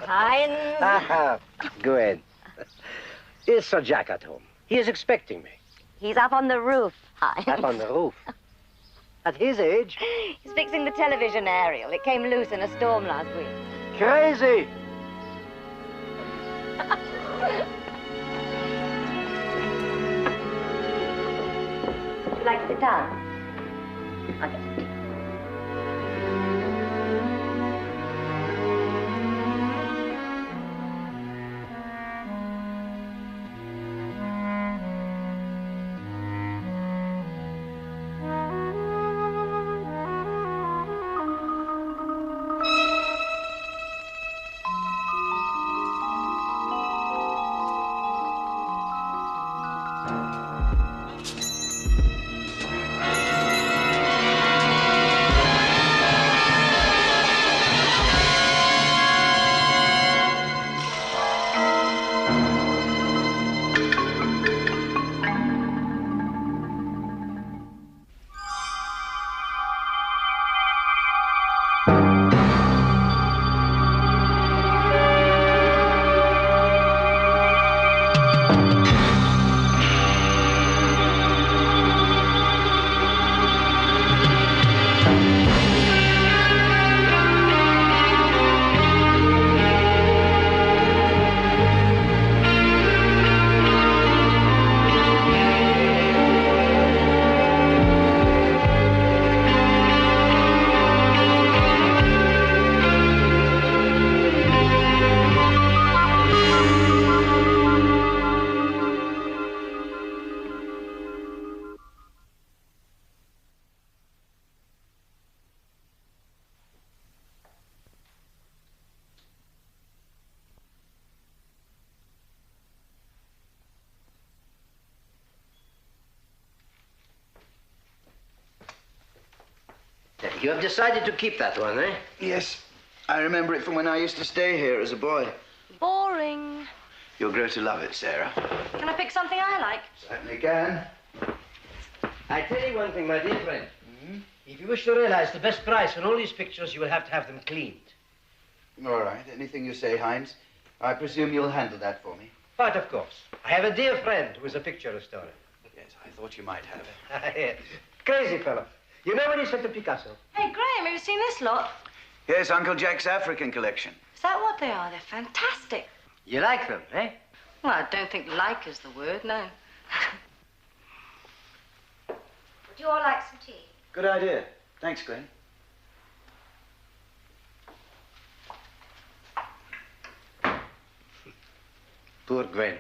Heinz. Ah, Gwen. Is Sir Jack at home? He is expecting me. He's up on the roof, Heinz. Up on the roof? At his age? He's fixing the television aerial. It came loose in a storm last week. Crazy! Would you like to sit down? Okay. You have decided to keep that one, eh? Yes. I remember it from when I used to stay here as a boy. Boring. You'll grow to love it, Sarah. Can I pick something I like? Certainly can. I tell you one thing, my dear friend. If you wish to realize the best price on all these pictures, you will have to have them cleaned. All right. Anything you say, Heinz. I presume you'll handle that for me. But of course. I have a dear friend who is a picture restorer. Yes, I thought you might have. Crazy fellow. You know when he sent to Picasso? Hey, Graham, have you seen this lot? Yes, Uncle Jack's African collection. Is that what they are? They're fantastic. You like them, eh? Well, I don't think like is the word, no. Would you all like some tea? Good idea. Thanks, Gwen. Poor Gwen.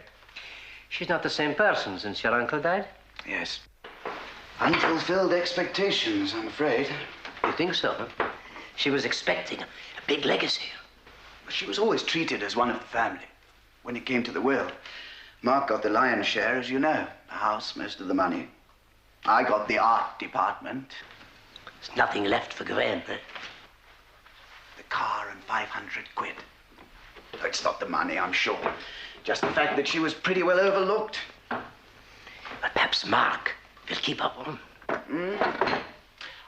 She's not the same person since your uncle died. Yes. Unfulfilled expectations, I'm afraid. You think so, huh? She was expecting a big legacy. She was always treated as one of the family. When it came to the will, Mark got the lion's share, as you know. The house, most of the money. I got the art department. There's nothing left for Gwen, eh? The car and 500 quid. It's not the money, I'm sure. Just the fact that she was pretty well overlooked. But perhaps Mark will keep up on.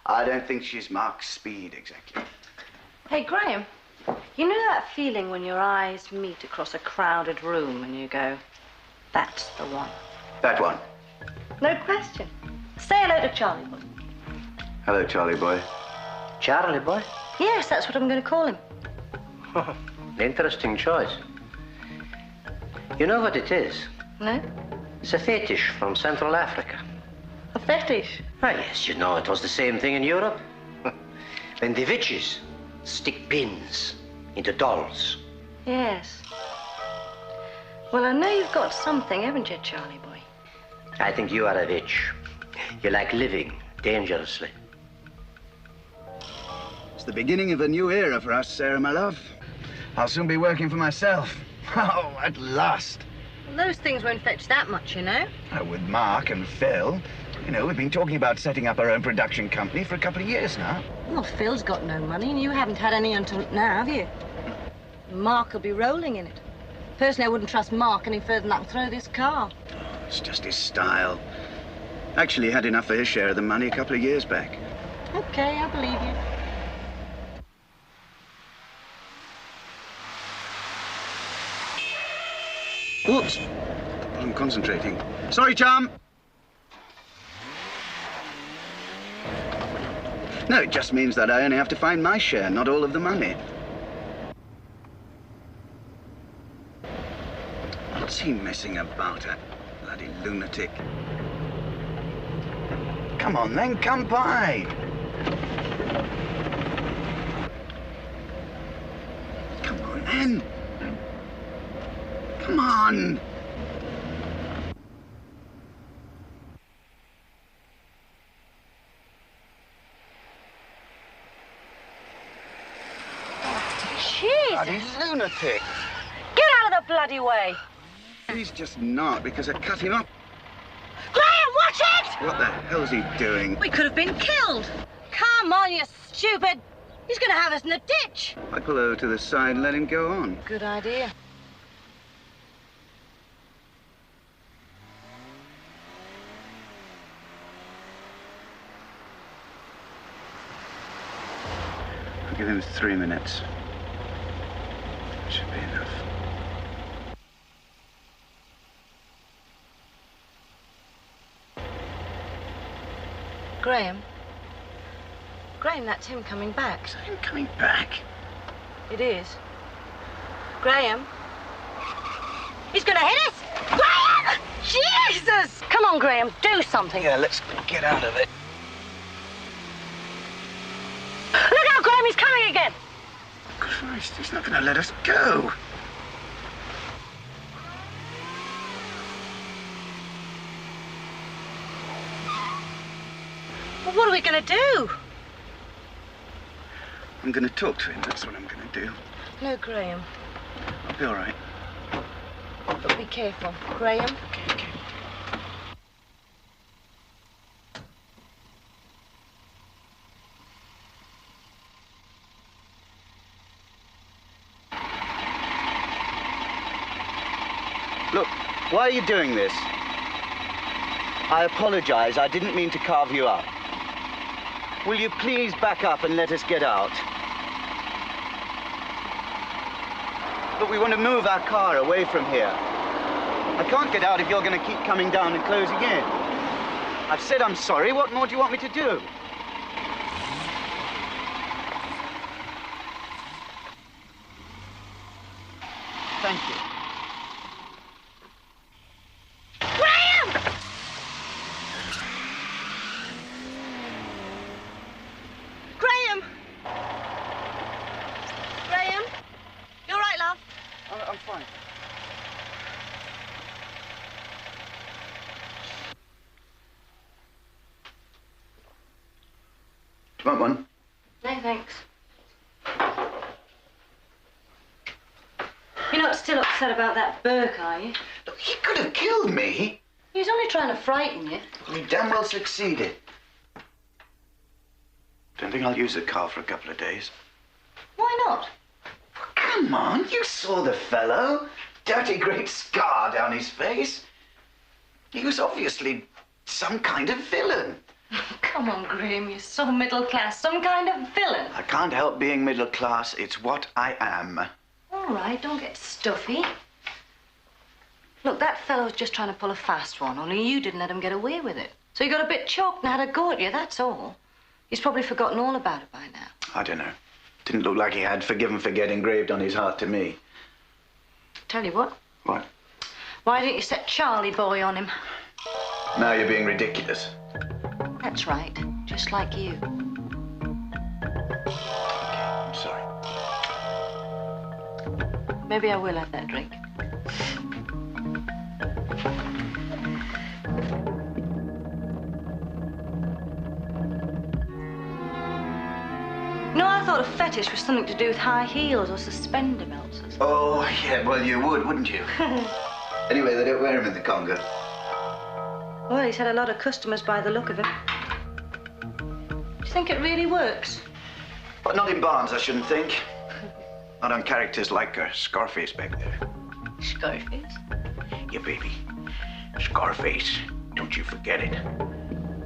I don't think she's Mark's speed, exactly. Hey, Graham, you know that feeling when your eyes meet across a crowded room and you go, that's the one? That one. No question. Say hello to Charlie Boy. Hello, Charlie boy. Charlie boy? Yes, that's what I'm going to call him. Interesting choice. You know what it is? No? It's a fetish from Central Africa. A fetish? Ah, yes, you know, it was the same thing in Europe. When the witches stick pins into dolls. Yes. Well, I know you've got something, haven't you, Charlie boy? I think you are a witch. You like living dangerously. It's the beginning of a new era for us, Sarah, my love. I'll soon be working for myself. Oh, at last. Well, those things won't fetch that much, you know. With Mark and Phil, you know, we've been talking about setting up our own production company for a couple of years now. Well, Phil's got no money, and you haven't had any until now, have you? Mark will be rolling in it. Personally, I wouldn't trust Mark any further than I can throw this car. It's just his style. Actually, he had enough for his share of the money a couple of years back. Okay, I believe you. Whoops. I'm concentrating. Sorry, chum. No, it just means that I only have to find my share, not all of the money. What's he messing about at? Bloody lunatic. Come on, then, come by. Come on, then. Come on. Bloody lunatic. Get out of the bloody way. He's just not because I cut him up. Graham, watch it! What the hell's he doing? We could have been killed. Come on, you stupid. He's going to have us in the ditch. I pull over to the side and let him go on. Good idea. I'll give him 3 minutes. Should be enough. Graham? Graham, that's him coming back. Is that him coming back? It is. Graham? He's gonna hit us! Graham! Jesus! Come on, Graham, do something. Yeah, let's get out of it. Look out, Graham, he's coming again! Christ, he's not gonna let us go. Well, what are we gonna do? I'm gonna talk to him, that's what I'm gonna do. No, Graham. I'll be all right. But be careful. Graham? Okay. Look, why are you doing this? I apologize. I didn't mean to carve you up. Will you please back up and let us get out? But we want to move our car away from here. I can't get out if you're going to keep coming down and closing in. I've said I'm sorry. What more do you want me to do? Thank you. Graham! Graham! Graham? You all right, love? I'm fine. Do you want one? No, thanks. You're not still upset about that Burke, are you? Look, he could have killed me. He was only trying to frighten you. Well, he damn well succeeded. Don't think I'll use the car for a couple of days. Why not? Well, come on, you saw the fellow. Dirty great scar down his face. He was obviously some kind of villain. Come on, Graham, you're so middle class. Some kind of villain. I can't help being middle class. It's what I am. All right, don't get stuffy. Look, that fellow's just trying to pull a fast one, only you didn't let him get away with it. So he got a bit choked and had a go at you, that's all. He's probably forgotten all about it by now. I don't know. Didn't look like he had forgive and forget engraved on his heart to me. Tell you what. What? Why didn't you set Charlie boy on him? Now you're being ridiculous. That's right, just like you. I'm sorry. Maybe I will have that drink. No, I thought a fetish was something to do with high heels or suspender belts or something. Oh, yeah, well, you would, wouldn't you? Anyway, they don't wear them in the Congo. Well, he's had a lot of customers by the look of it. Do you think it really works? But not in Barnes, I shouldn't think. Not on characters like Scarface back there. Scarface? Yeah, baby. Scarface. Don't you forget it.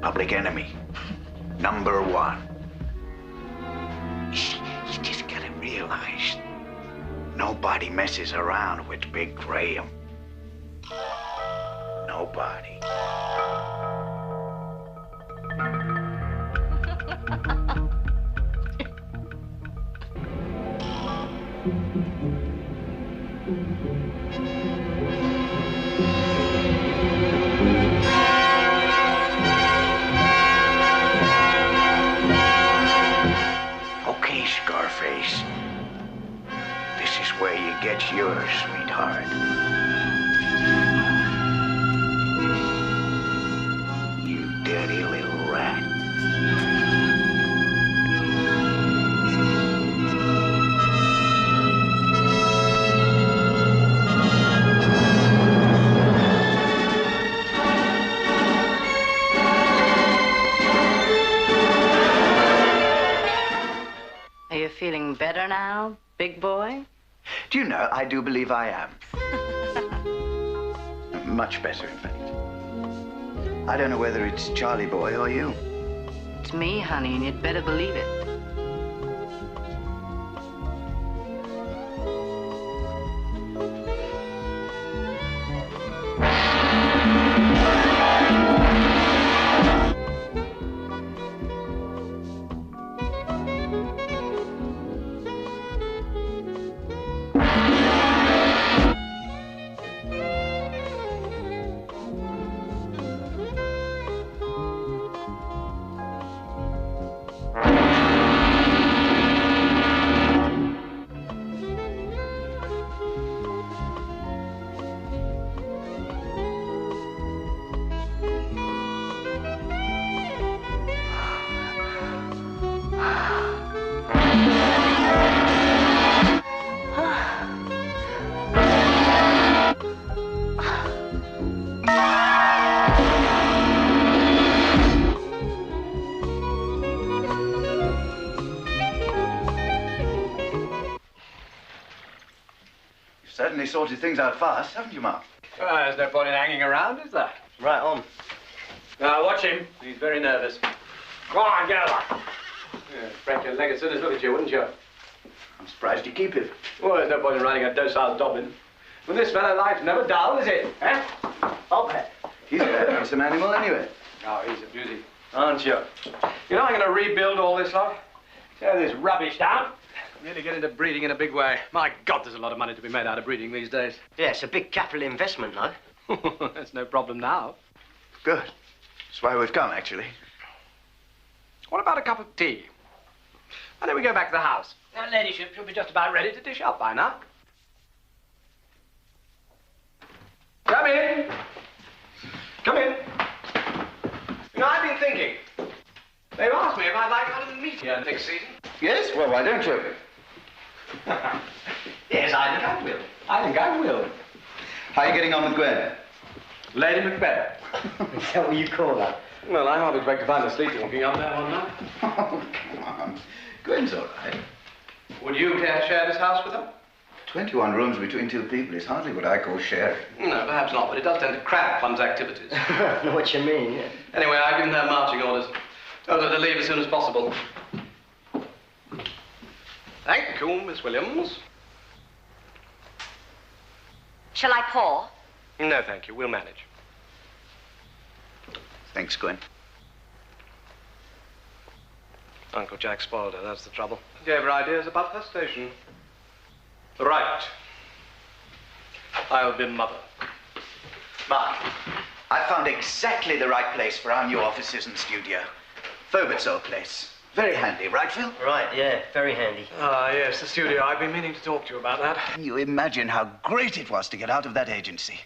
Public enemy. #1. You just gotta realize nobody messes around with Big Graham. nobody. Okay, Scarface. This is where you get yours, sweetheart. You dirty little rat. Are you feeling better now, big boy? Do you know, I do believe I am. Much better, in fact. I don't know whether it's Charlie boy or you. It's me, honey, and you'd better believe it. Certainly sorted things out fast, haven't you, Mark? Well, there's no point in hanging around, is there? Right on. Now, watch him. He's very nervous. Go on, get over. Yeah, break your leg as soon as look at you, wouldn't you? I'm surprised you keep it. Well, there's no point in riding a docile Dobbin. With this fella, life's never dull, is it? Eh? Up there. He's a very handsome animal anyway. Oh, he's a beauty, aren't you? You know, I'm going to rebuild all this lot. Tear this rubbish down. Really get into breeding in a big way. My God, there's a lot of money to be made out of breeding these days. Yeah, it's a big capital investment, though. That's no problem now. Good. That's why we've come, actually. What about a cup of tea? Why don't we go back to the house? Our ladyship should be just about ready to dish up by now. Come in. Come in. You know, I've been thinking. They've asked me if I'd like one of the meet here next season. Yes? Well, why don't you? Yes, I think I will. I think I will. How are you getting on with Gwen? Lady Macbeth. Is that what you call that? Well, I hardly expect to find her sleepwalking up there one night. Oh, come on. Gwen's all right. Would you care to share this house with her? 21 rooms between two people is hardly what I call sharing. No, perhaps not, but it does tend to cramp one's activities. I know what you mean, yeah. Anyway, I've given her marching orders. Told her to leave as soon as possible. Thank you, Miss Williams. Shall I pour? No, thank you. We'll manage. Thanks, Gwen. Uncle Jack spoiled her, that's the trouble. Gave her ideas about her station. Right. I'll be mother. Mark, I found exactly the right place for our new offices and studio. Fobert's old place. Very handy, right, Phil? Right, yeah, very handy. Ah, yes, the studio. I've been meaning to talk to you about that. Can you imagine how great it was to get out of that agency?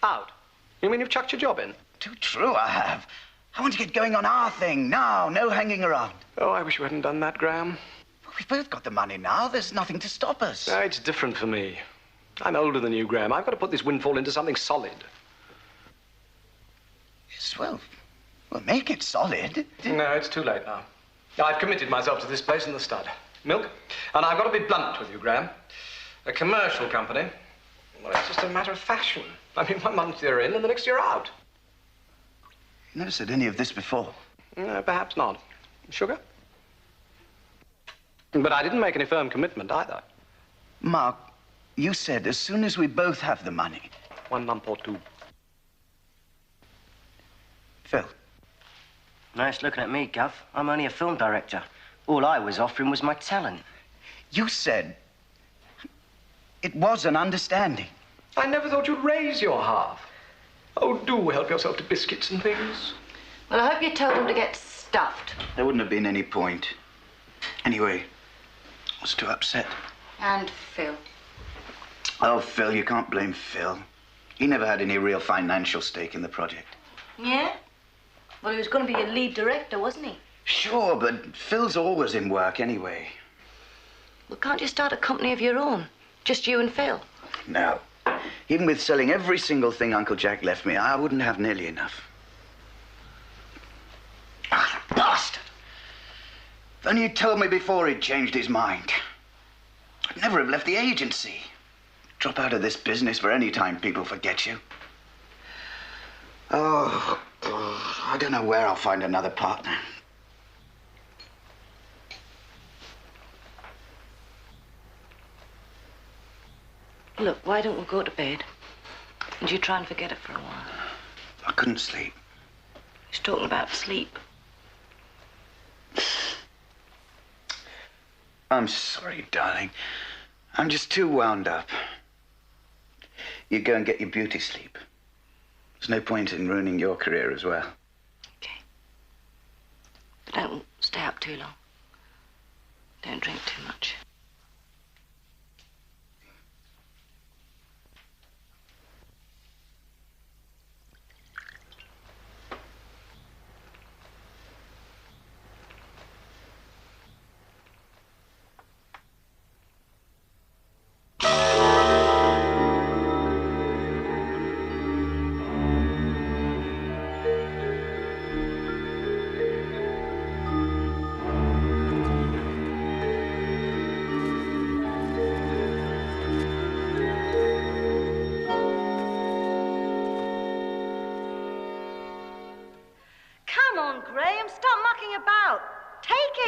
Out? You mean you've chucked your job in? Too true, I have. I want to get going on our thing now, no hanging around. Oh, I wish you hadn't done that, Graham. We've both got the money now. There's nothing to stop us. No, it's different for me. I'm older than you, Graham. I've got to put this windfall into something solid. Yes, well, make it solid. No, it's too late now. I've committed myself to this place in the stud. Milk. And I've got to be blunt with you, Graham. A commercial company, well, it's just a matter of fashion. I mean, 1 month you're in and the next you're out. You never said any of this before. No, perhaps not. Sugar? But I didn't make any firm commitment either. Mark, you said as soon as we both have the money. 1 month or 2. Phil. Nice looking at me, Gov. I'm only a film director. All I was offering was my talent. You said it was an understanding. I never thought you'd raise your half. Oh, do help yourself to biscuits and things. Well, I hope you told him to get stuffed. There wouldn't have been any point. Anyway, I was too upset. And Phil. Oh, Phil, you can't blame Phil. He never had any real financial stake in the project. Yeah? Well, he was going to be a lead director, wasn't he? Sure, but Phil's always in work anyway. Well, can't you start a company of your own? Just you and Phil? No. Even with selling every single thing Uncle Jack left me, I wouldn't have nearly enough. Ah, bastard! If only you'd told me before he'd changed his mind. I'd never have left the agency. Drop out of this business for any time people forget you. Oh, I don't know where I'll find another partner. Look, why don't we go to bed? And you try and forget it for a while. I couldn't sleep. He's talking about sleep. I'm sorry, darling. I'm just too wound up. You go and get your beauty sleep. There's no point in ruining your career as well. Okay. But don't stay up too long. Don't drink too much.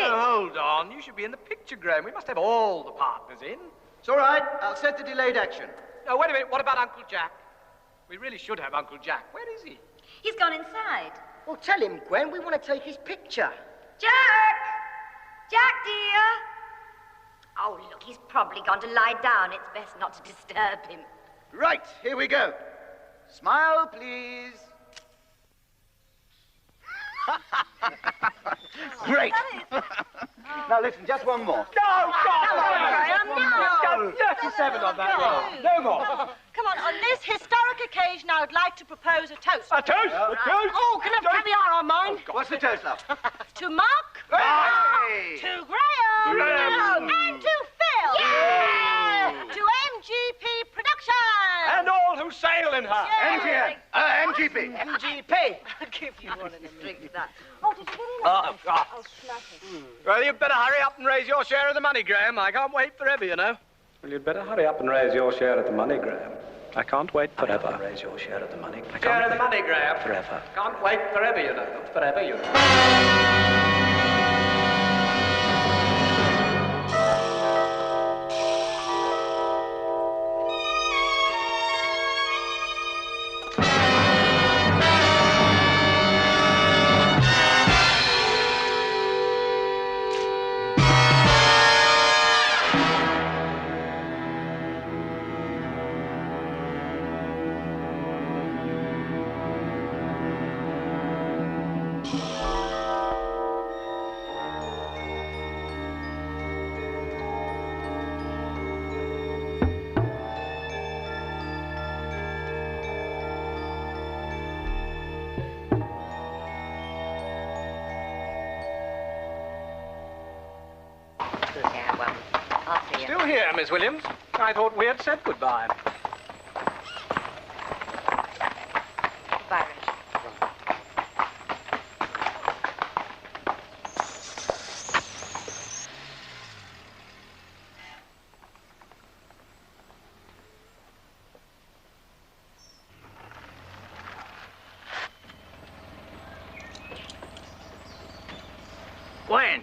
Hold on. You should be in the picture, Graham. We must have all the partners in. It's all right. I'll set the delayed action. No, wait a minute. What about Uncle Jack? We really should have Uncle Jack. Where is he? He's gone inside. Well, tell him, Gwen, we want to take his picture. Jack! Jack, dear! Oh, look, he's probably gone to lie down. It's best not to disturb him. Right, here we go. Smile, please. Great. Now listen, just one more. No, Graham, no. 37 on that roll. No more. Come on this historic occasion, I would like to propose a toast. A toast? A toast? Oh, can I have caviar on mine? What's the toast, love? To Mark, Hey! to Graham, and to Phil. Yeah! To MGP Production. And all who sail in her. MGP. MGP. I'll give you one of the drink for that. Oh, did you get in there? Oh, God. Oh, smashing. Well, you'd better hurry up and raise your share of the money, Graham. I can't wait forever, you know. Well, you'd better hurry up and raise your share of the money, Graham. I can't wait forever. Raise your share of the money. Share of the money, Graham. Forever. Can't wait forever, you know. Forever, you know. Yeah, well, I'll see you. Still here, Miss Williams. I thought we had said goodbye. Goodbye, Reg. Gwen.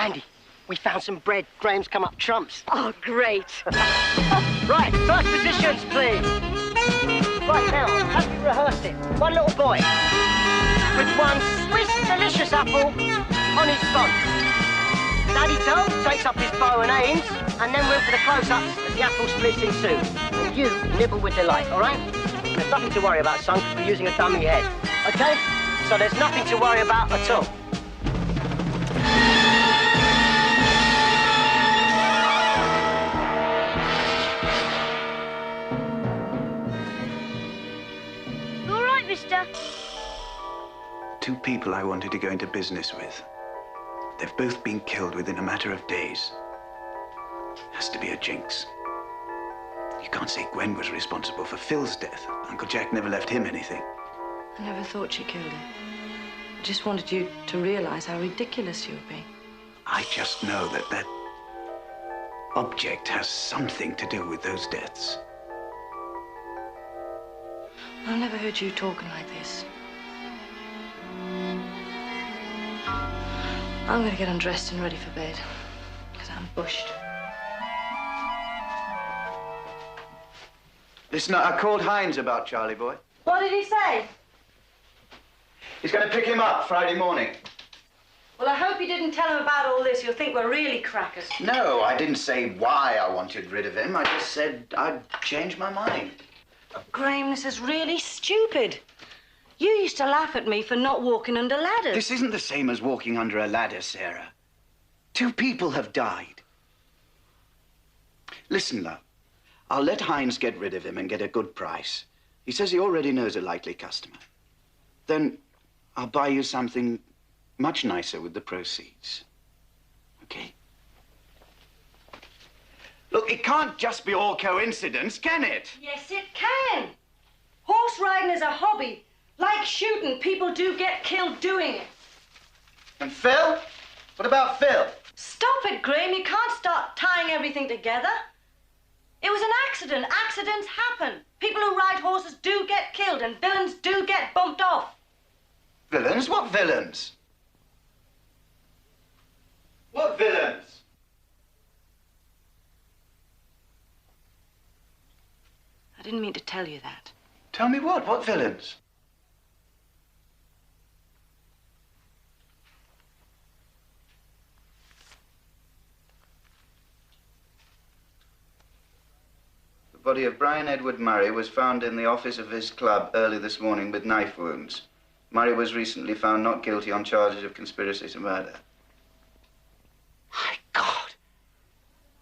Mandy, we found some bread. Graham's come up trumps. Oh, great. Right, first positions, please. Right now, have you rehearsed it? One little boy with one Swiss delicious apple on his sponge. Daddy Toe takes up his bow and aims, and then we're for the close-ups as the apple splits in two. And you nibble with delight, all right? There's nothing to worry about, son, because we're using a dummy head. Okay? So there's nothing to worry about at all. You all right, mister? Two people I wanted to go into business with. They've both been killed within a matter of days. Has to be a jinx. You can't say Gwen was responsible for Phil's death. Uncle Jack never left him anything. I never thought she killed him. I just wanted you to realize how ridiculous you were being. I just know that that object has something to do with those deaths. I've never heard you talking like this. I'm gonna get undressed and ready for bed, because I'm bushed. Listen, I called Hines about Charlie Boy. What did he say? He's going to pick him up Friday morning. Well, I hope you didn't tell him about all this. You'll think we're really crackers. No, I didn't say why I wanted rid of him. I just said I'd changed my mind. Graham, this is really stupid. You used to laugh at me for not walking under ladders. This isn't the same as walking under a ladder, Sarah. Two people have died. Listen, love. I'll let Hines get rid of him and get a good price. He says he already knows a likely customer. Then I'll buy you something much nicer with the proceeds. Okay? Look, it can't just be all coincidence, can it? Yes, it can. Horse riding is a hobby. Like shooting, people do get killed doing it. And Phil? What about Phil? Stop it, Graham. You can't start tying everything together. It was an accident. Accidents happen. People who ride horses do get killed, and villains do get bumped off. Villains? What villains? What villains? I didn't mean to tell you that. Tell me what? What villains? The body of Brian Edward Murray was found in the office of his club early this morning with knife wounds. Murray was recently found not guilty on charges of conspiracy to murder. My God!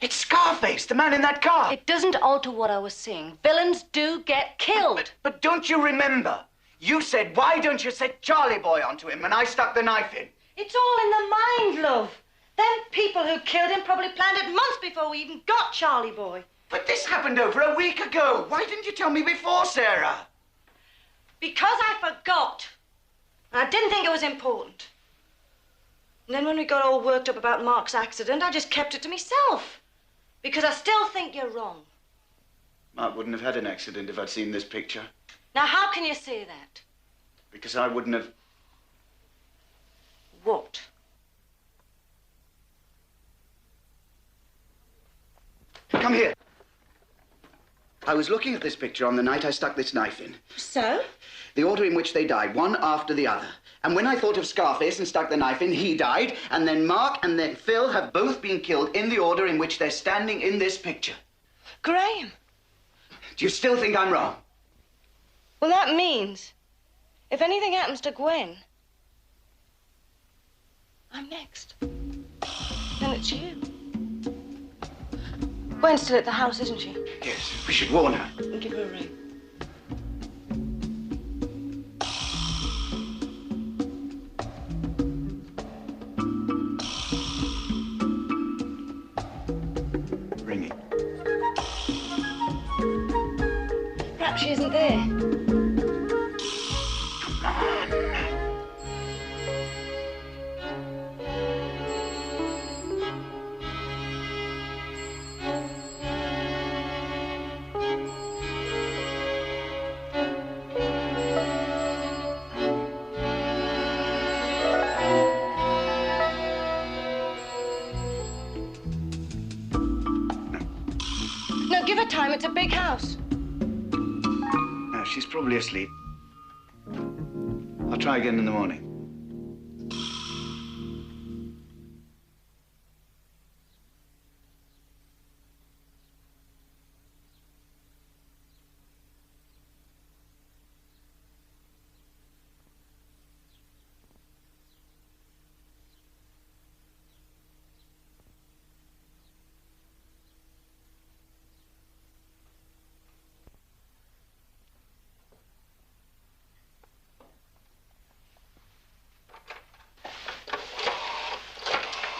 It's Scarface, the man in that car! It doesn't alter what I was saying. Villains do get killed. But don't you remember? You said, why don't you set Charlie Boy onto him, and I stuck the knife in? It's all in the mind, love. Them people who killed him probably planned it months before we even got Charlie Boy. But this happened over a week ago. Why didn't you tell me before, Sarah? Because I forgot. And I didn't think it was important. And then when we got all worked up about Mark's accident, I just kept it to myself. Because I still think you're wrong. Mark wouldn't have had an accident if I'd seen this picture. Now, how can you say that? Because I wouldn't have... What? Come here. I was looking at this picture on the night I stuck this knife in. So? The order in which they died, one after the other. And when I thought of Scarface and stuck the knife in, he died. And then Mark and then Phil have both been killed in the order in which they're standing in this picture. Graham. Do you still think I'm wrong? Well, that means if anything happens to Gwen, I'm next. Then it's you. Gwen's still at the house, isn't she? Yes, we should warn her. And give her a ring. Ringing. Perhaps she isn't there. Come on. give her time. It's a big house. No, she's probably asleep. I'll try again in the morning.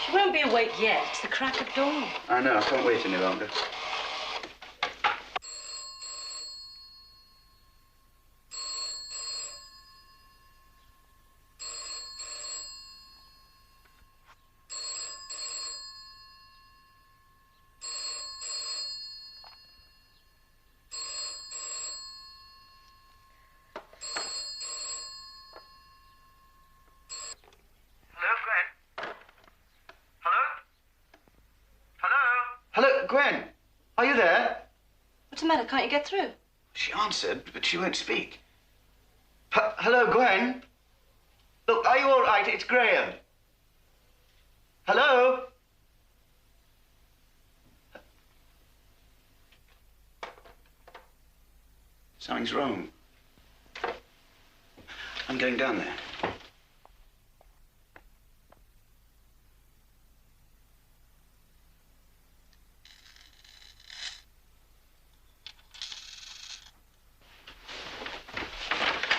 She won't be awake yet. It's the crack of dawn. I know, I can't wait any longer. Hello, Gwen. Are you there? What's the matter? Can't you get through? She answered, but she won't speak. Hello, Gwen. Look, are you all right? It's Graham. Hello? Something's wrong. I'm going down there.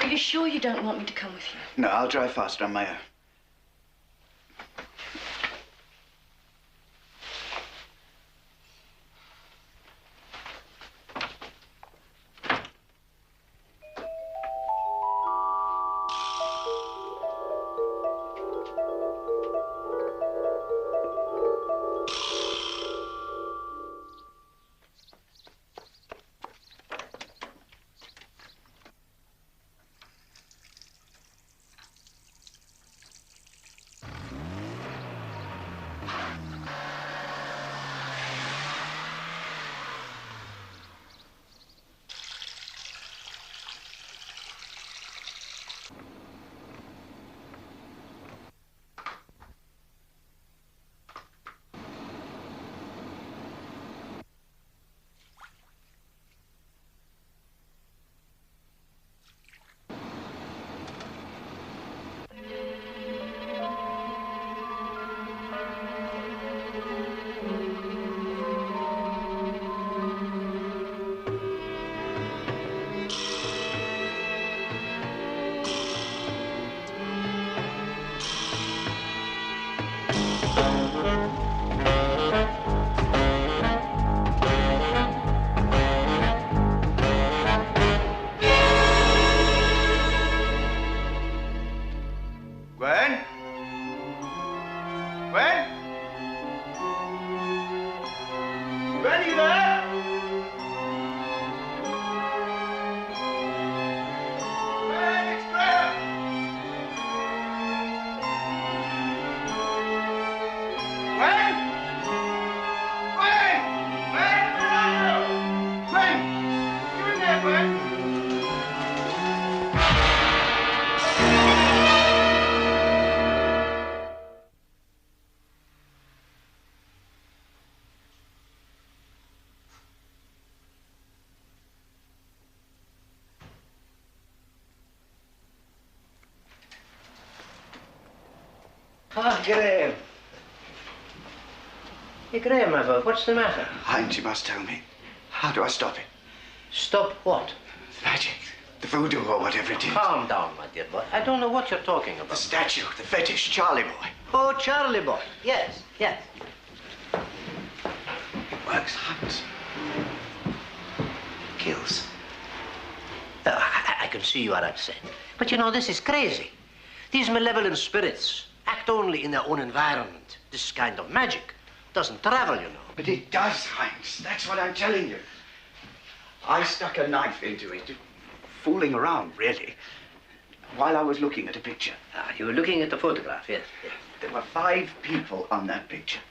Are you sure you don't want me to come with you? No, I'll drive faster on my own. Gwen? Gwen? Gwen, you there? Gwen, it's Graham! Gwen? Gwen! Gwen, where are you? Gwen! You in there, Gwen? Ah, Graham. Hey, Graham, my boy, what's the matter? Hines, you must tell me. How do I stop it? Stop what? The magic. The voodoo or whatever it is. Calm down, my dear boy. I don't know what you're talking The about. statue, the fetish, Charlie boy. Oh, Charlie boy. Yes, yes. Works, hunts. Kills. I can see you are upset. But you know, this is crazy. These malevolent spirits act only in their own environment. This kind of magic doesn't travel, you know. But it does, Hines. That's what I'm telling you. I stuck a knife into it, fooling around, really, while I was looking at a picture. Ah, you were looking at the photograph, yes. There were 5 people on that picture.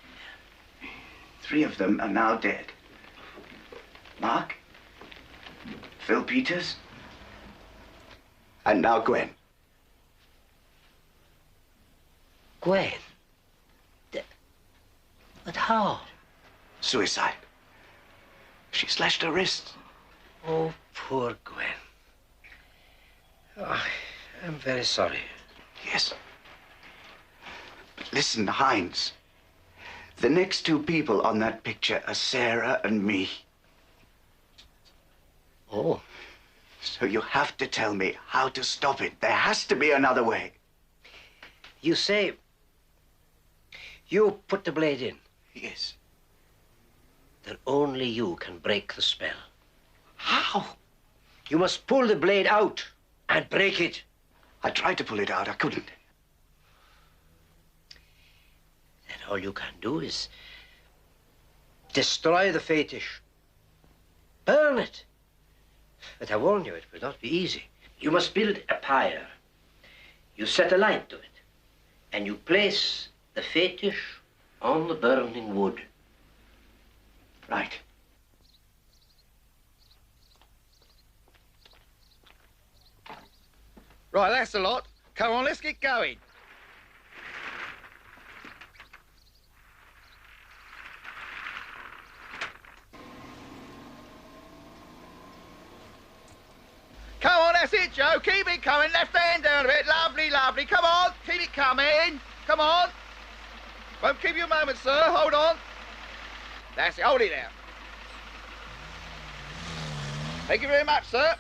3 of them are now dead. Mark? Phil Peters? And now Gwen. Gwen? But how? Suicide. She slashed her wrist. Oh, poor Gwen. Oh, I'm very sorry. Yes. But listen, Hines. The next two people on that picture are Sarah and me. Oh. So you have to tell me how to stop it. There has to be another way. You say you put the blade in? Yes. Then only you can break the spell. How? You must pull the blade out and break it. I tried to pull it out. I couldn't. Then all you can do is destroy the fetish. Burn it. But I warn you, it will not be easy. You must build a pyre. You set a light to it, and you place the fetish on the burning wood. Right. Right, that's a lot. Come on, let's get going. Come on, that's it, Joe. Keep it coming. Left hand down a bit. Lovely, lovely. Come on, keep it coming. Come on. Won't keep you a moment, sir. Hold on. That's it. Hold it there. Thank you very much, sir.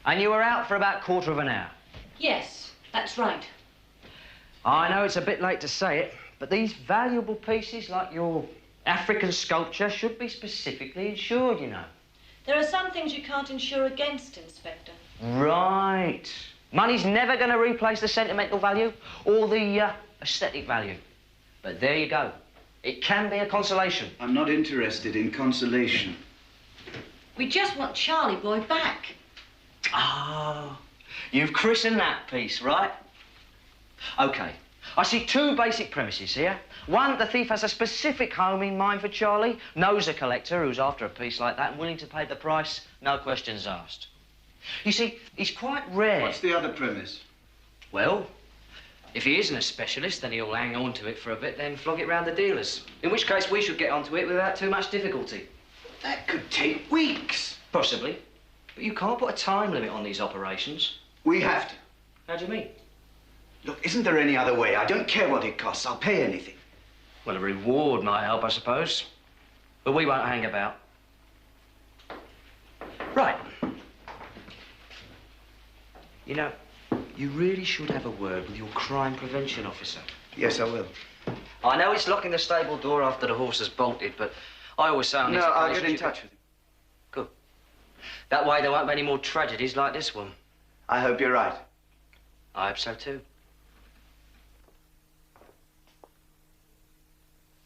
And you were out for about quarter of an hour? Yes, that's right. I know it's a bit late to say it, but these valuable pieces like your African sculpture should be specifically insured, you know. There are some things you can't insure against, Inspector. Right. Money's never going to replace the sentimental value or the aesthetic value. But there you go. It can be a consolation. I'm not interested in consolation. We just want Charlie Boy back. Ah, you've christened that piece, right? OK. I see two basic premises here. One, the thief has a specific home in mind for Charlie, knows a collector who's after a piece like that and willing to pay the price, no questions asked. You see, he's quite rare. What's the other premise? Well, if he isn't a specialist, then he'll hang on to it for a bit, then flog it round the dealers. In which case, we should get onto it without too much difficulty. That could take weeks. Possibly. But you can't put a time limit on these operations. We have to. How do you mean? Look, isn't there any other way? I don't care what it costs. I'll pay anything. Well, a reward might help, I suppose. But we won't hang about. Right. You know, you really should have a word with your crime prevention officer. Yes, I will. I know it's locking the stable door after the horse has bolted, but I always say on these No, I'll occasions get in touch with him. Good. That way there won't be any more tragedies like this one. I hope you're right. I hope so too.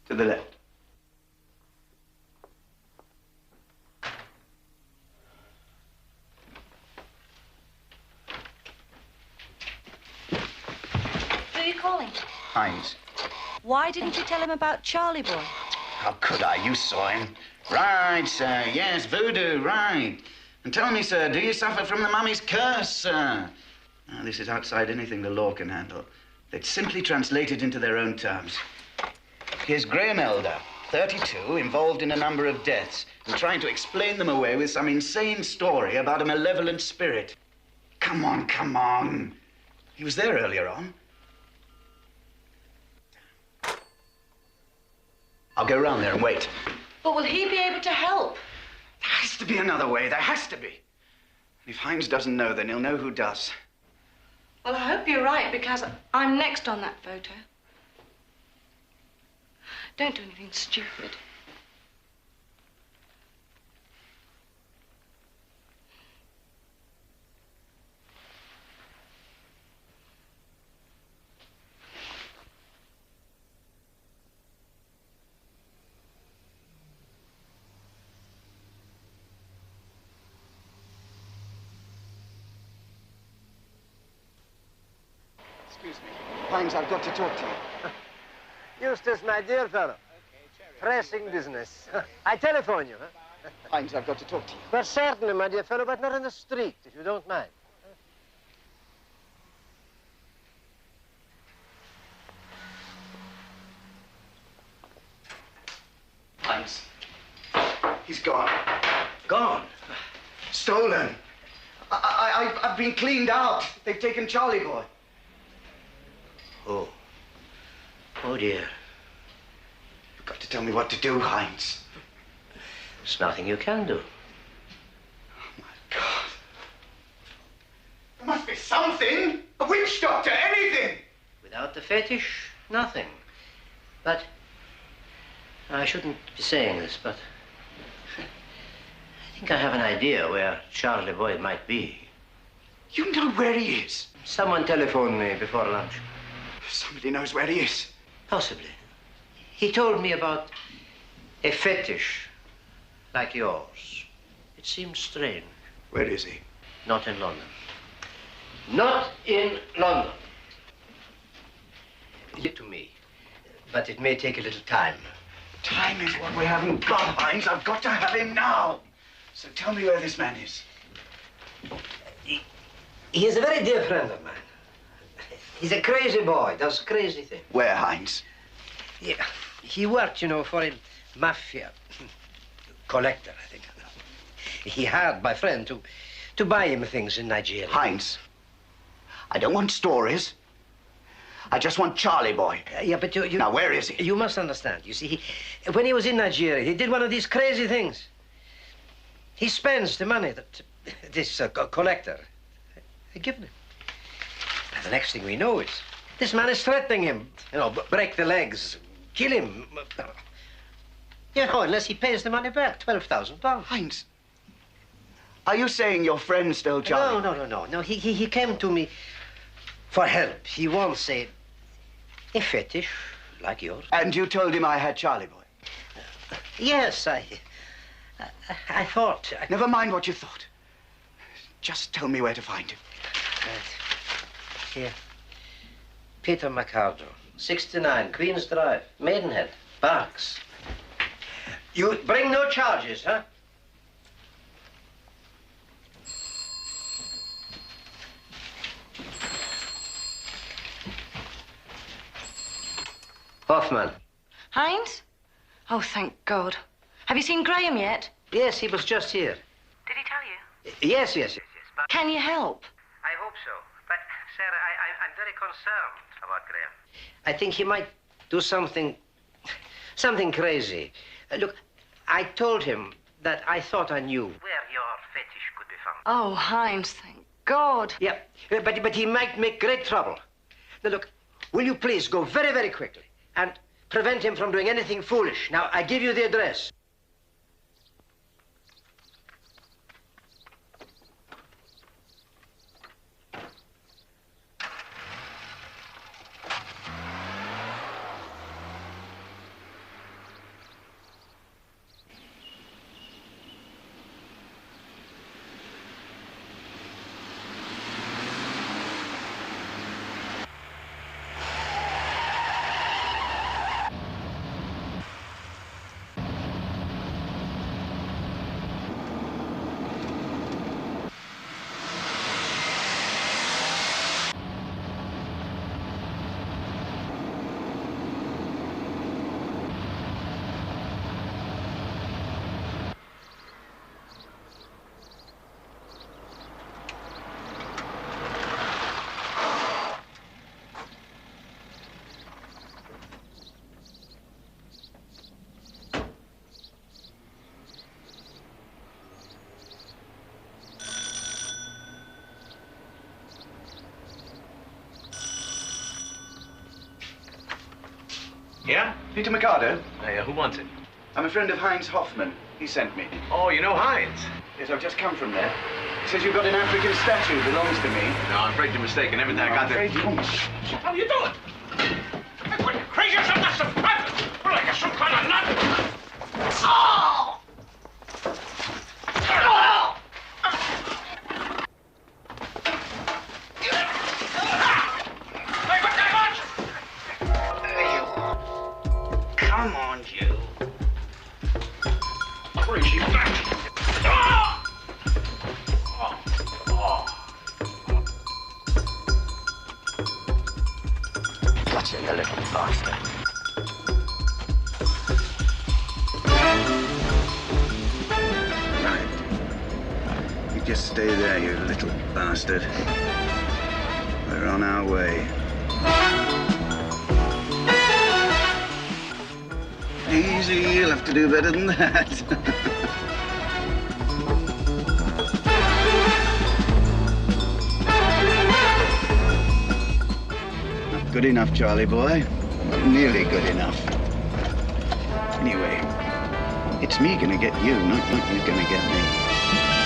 To the left. Who are you calling? Hines. Why didn't you tell him about Charlie Boy? How could I? You saw him. Right, sir. Yes, voodoo, right. And tell me, sir, do you suffer from the mummy's curse, sir? Now, this is outside anything the law can handle. Let's simply translate it into their own terms. Here's Graham Elder, 32, involved in a number of deaths, and trying to explain them away with some insane story about a malevolent spirit. Come on, come on. He was there earlier on. I'll go round there and wait. But will he be able to help? There has to be another way. There has to be. And if Hines doesn't know, then he'll know who does. Well, I hope you're right, because I'm next on that photo. Don't do anything stupid. Excuse me. Hines, I've got to talk to you. Eustace, my dear fellow. Pressing business. I telephone you, huh? Hines, I've got to talk to you. Well, certainly, my dear fellow, but not in the street, if you don't mind. Hines. He's gone. Gone? Stolen. I've been cleaned out. They've taken Charlie boy. Oh. Oh, dear. You've got to tell me what to do, Hines. There's nothing you can do. Oh, my God. There must be something. A witch doctor, anything. Without the fetish, nothing. But I shouldn't be saying this, but I think I have an idea where Charlie Boyd might be. You know where he is? Someone telephoned me before lunch. Somebody knows where he is. Possibly. He told me about a fetish like yours. It seems strange. Where is he? Not in London. Not in London. Give it to me, but it may take a little time. Time is what we haven't got, Hines. I've got to have him now. So tell me where this man is. He is a very dear friend of mine. He's a crazy boy, does crazy things. Where, Hines? Yeah, he worked, you know, for a mafia collector, I think. He hired my friend to buy him things in Nigeria. Hines, I don't want stories. I just want Charlie boy. Yeah, but you... Now, where is he? You must understand. You see, when he was in Nigeria, he did one of these crazy things. He spends the money that this collector had given him. And the next thing we know, this man is threatening him. You know, break the legs, kill him. You know, unless he pays the money back, £12,000. Hines, are you saying your friend stole Charlie? No. He came to me for help. He wants a fetish like yours. And you told him I had Charlie boy? Yes, I thought... Never mind what you thought. Just tell me where to find him. Right. Here. Peter McCardle, 69, Queen's Drive, Maidenhead, Berks. You bring no charges, huh? Hoffman. Hines? Oh, thank God. Have you seen Graham yet? Yes, he was just here. Did he tell you? Yes. But Can you help? I hope so. But, Sarah, I'm very concerned about Graham. I think he might do something crazy. Look, I told him that I thought I knew where your fetish could be found. Oh, Hines, thank God. Yeah, but he might make great trouble. Now, look, will you please go very, very quickly and prevent him from doing anything foolish? Now, I give you the address. Yeah? Peter Mikado? Who wants it? I'm a friend of Heinz Hoffman. He sent me. Oh, you know Hines? Yes, I've just come from there. He says you've got an African statue that belongs to me. No, I'm afraid you're mistaken. Everything I got there... I'm afraid you... How are you doing? What, you crazy or something? That's some private. We're like some kind of nut. Oh! Come on, you. Crazy bastard. Ah! Gotcha, you little bastard. Right. You just stay there, you little bastard. We're on our way. Easy, you'll have to do better than that. Not good enough, Charlie boy. Not nearly good enough. Anyway, it's me gonna get you, not you gonna get me.